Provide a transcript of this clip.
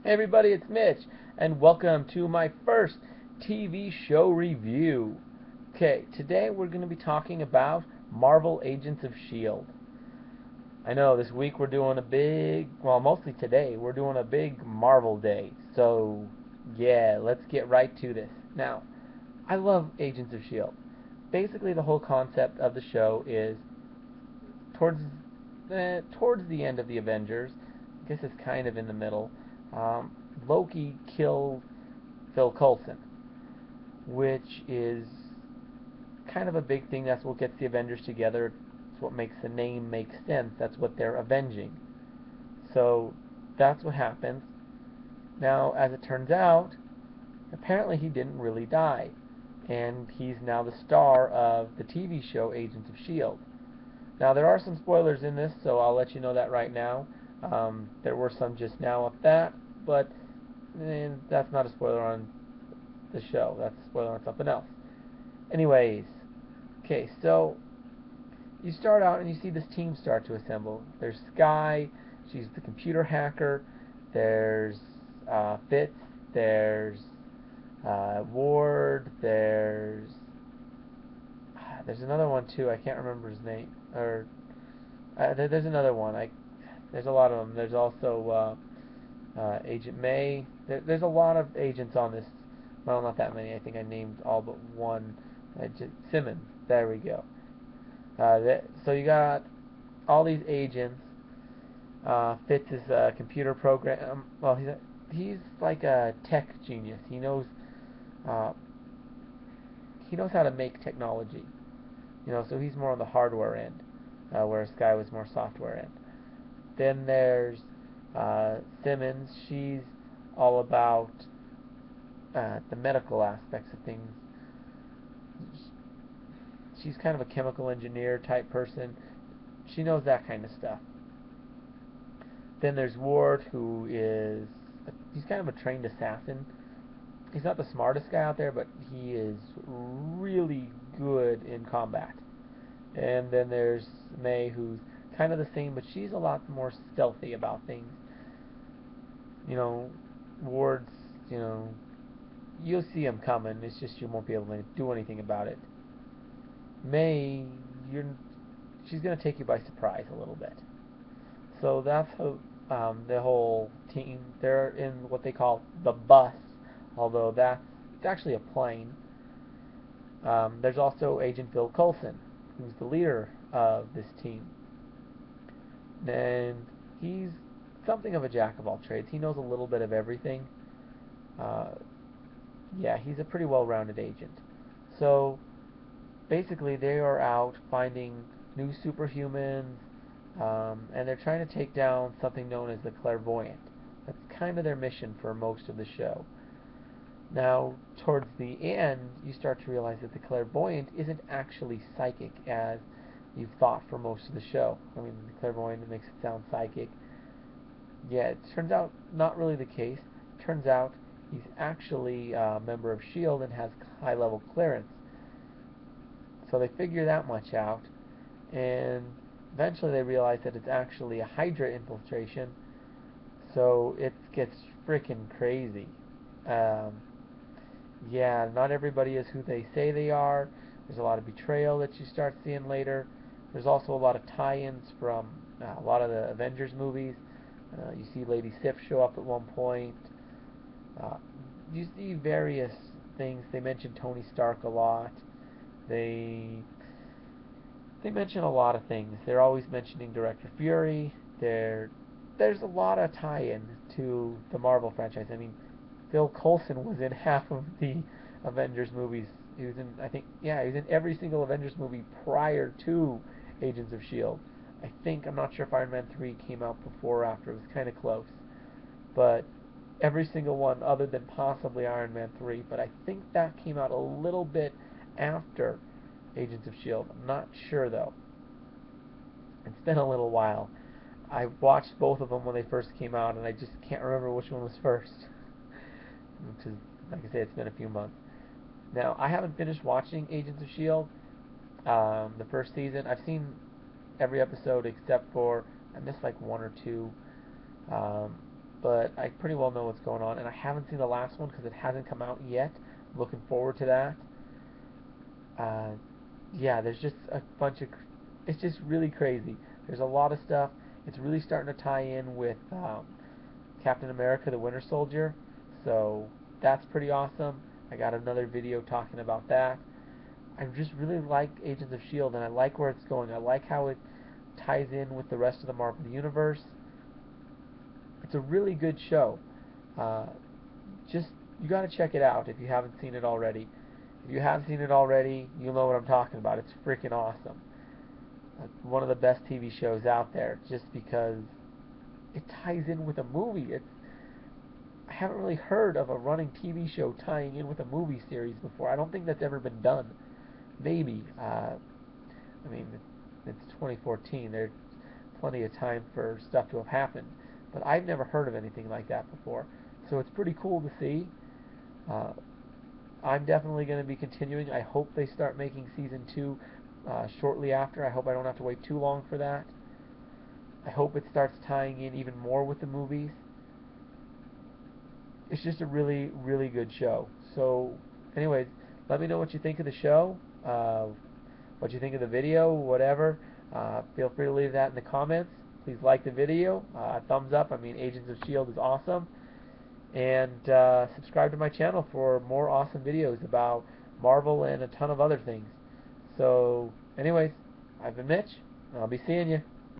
Hey everybody, it's Mitch, and welcome to my first TV show review. Okay, today we're going to be talking about Marvel Agents of S.H.I.E.L.D. I know this week we're doing a big, well, mostly today, we're doing a big Marvel day. So, yeah, let's get right to this. Now, I love Agents of S.H.I.E.L.D. Basically, the whole concept of the show is towards the end of the Avengers. I guess it's kind of in the middle. Loki killed Phil Coulson, which is kind of a big thing. That's what gets the Avengers together. It's what makes the name make sense. That's what they're avenging. So that's what happens. Now, as it turns out, apparently he didn't really die, and he's now the star of the TV show Agents of S.H.I.E.L.D. Now, there are some spoilers in this, so I'll let you know that right now. There were some just now of that, but that's not a spoiler on the show. That's a spoiler on something else. Anyways, okay, so you start out and you see this team start to assemble. There's Skye, she's the computer hacker. There's Fitz. There's Ward. There's another one too. I can't remember his name. Or there's another one. There's a lot of them. There's also Agent May. There's a lot of agents on this. Well, not that many. I think I named all but one. Simmons. There we go. So you got all these agents. Fitz is a computer program. Well, he's like a tech genius. He knows how to make technology. So he's more on the hardware end, whereas Skye was more software end. Then there's Simmons. She's all about the medical aspects of things. She's kind of a chemical engineer type person. She knows that kind of stuff. Then there's Ward, who he's kind of a trained assassin. He's not the smartest guy out there, but he is really good in combat. And then there's May, who's kind of the same, but she's a lot more stealthy about things. Ward's, you'll see him coming. It's just you won't be able to do anything about it. May, she's going to take you by surprise a little bit. So that's how the whole team, they're in what they call the bus, although it's actually a plane. There's also Agent Phil Coulson, who's the leader of this team. And he's something of a jack of all trades. He knows a little bit of everything. Yeah, he's a pretty well-rounded agent. So basically, they are out finding new superhumans, and they're trying to take down something known as the Clairvoyant. That's kind of their mission for most of the show. Now, towards the end, you start to realize that the Clairvoyant isn't actually psychic as you've thought for most of the show. I mean, the Clairvoyant makes it sound psychic. Yeah, it turns out not really the case. Turns out he's actually a member of S.H.I.E.L.D. and has high-level clearance. So they figure that much out, and eventually they realize that it's actually a Hydra infiltration, so it gets freaking crazy. Yeah, not everybody is who they say they are. There's a lot of betrayal that you start seeing later. There's also a lot of tie-ins from a lot of the Avengers movies. You see Lady Sif show up at one point. You see various things. They mention Tony Stark a lot. They mention a lot of things. They're always mentioning Director Fury. There's a lot of tie-in to the Marvel franchise. I mean, Phil Coulson was in half of the Avengers movies. He was in, he was in every single Avengers movie prior to Agents of S.H.I.E.L.D. I'm not sure if Iron Man 3 came out before or after. It was kind of close. But every single one other than possibly Iron Man 3. But I think that came out a little bit after Agents of S.H.I.E.L.D. I'm not sure, though. It's been a little while. I watched both of them when they first came out, and I just can't remember which one was first. Which is, like I say, it's been a few months. Now, I haven't finished watching Agents of S.H.I.E.L.D. The first season. I've seen every episode except for, I missed like one or two. but I pretty well know what's going on, and I haven't seen the last one because it hasn't come out yet. I'm looking forward to that. Uh, yeah, there's just a bunch of, it's just really crazy. There's a lot of stuff. It's really starting to tie in with Captain America, the Winter Soldier, so that's pretty awesome. I got another video talking about that. I just really like Agents of S.H.I.E.L.D. and I like where it's going. I like how it ties in with the rest of the Marvel Universe. It's a really good show. Uh, just you got to check it out if you haven't seen it already. If you have seen it already, you'll know what I'm talking about. It's freaking awesome. One of the best TV shows out there, just because it ties in with a movie. I haven't really heard of a running TV show tying in with a movie series before. I don't think that's ever been done. Maybe. I mean, it's 2014. There's plenty of time for stuff to have happened. But I've never heard of anything like that before. So it's pretty cool to see. Uh, I'm definitely going to be continuing. I hope they start making season 2 shortly after. I hope I don't have to wait too long for that. I hope it starts tying in even more with the movies. It's just a really, really good show. So, anyways, let me know what you think of the show, what you think of the video, whatever. Feel free to leave that in the comments. Please like the video. Thumbs up. I mean, Agents of S.H.I.E.L.D. is awesome. And subscribe to my channel for more awesome videos about Marvel and a ton of other things. So, anyways, I've been Mitch, and I'll be seeing you.